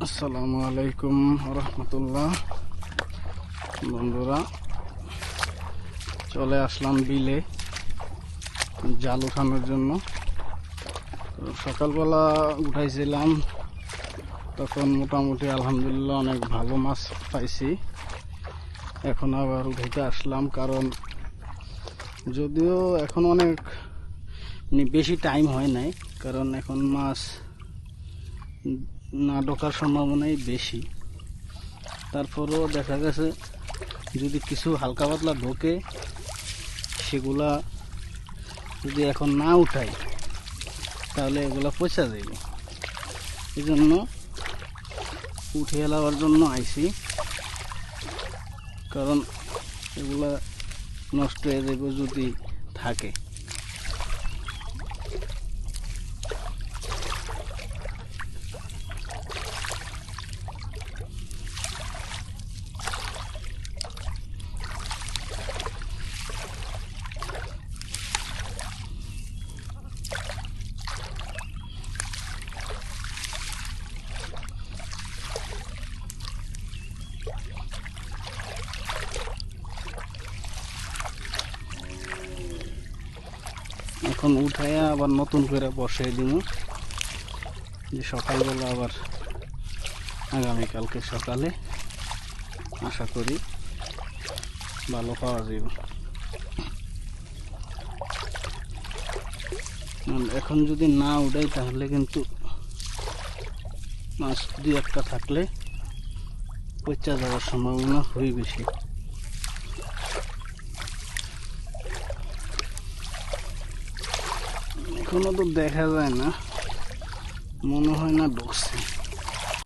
আসসালামু আলাইকুম রহমতুল্লাহ। বন্ধুরা, চলে আসলাম বিলে জাল উঠানোর জন্য। সকালবেলা উঠাইছিলাম, তখন মোটামুটি আলহামদুলিল্লাহ অনেক ভালো মাছ পাইছি। এখন আবার উঠাইতে আসলাম, কারণ যদিও এখন অনেক বেশি টাইম হয় নাই, কারণ এখন মাছ না ঢোকার সম্ভাবনাই বেশি। তারপরেও দেখা গেছে যদি কিছু হালকা পাতলা ঢোকে, সেগুলা যদি এখন না উঠাই তাহলে এগুলা পচা যাবে। এই জন্য উঠে এলাবার জন্য আইছি, কারণ এগুলা নষ্ট হয়ে যাবে যদি থাকে। এখন উঠাইয়া আবার নতুন করে বসাই দিব, যে সকালবেলা আবার আগামীকালকে সকালে আশা করি ভালো পাওয়া যাবে। এখন যদি না উঠাই তাহলে কিন্তু মাছ দুই একটা থাকলে পচা যাওয়ার সম্ভাবনা খুবই বেশি। এখনো তো দেখা যায় না, মনে হয় না ঢুকছে।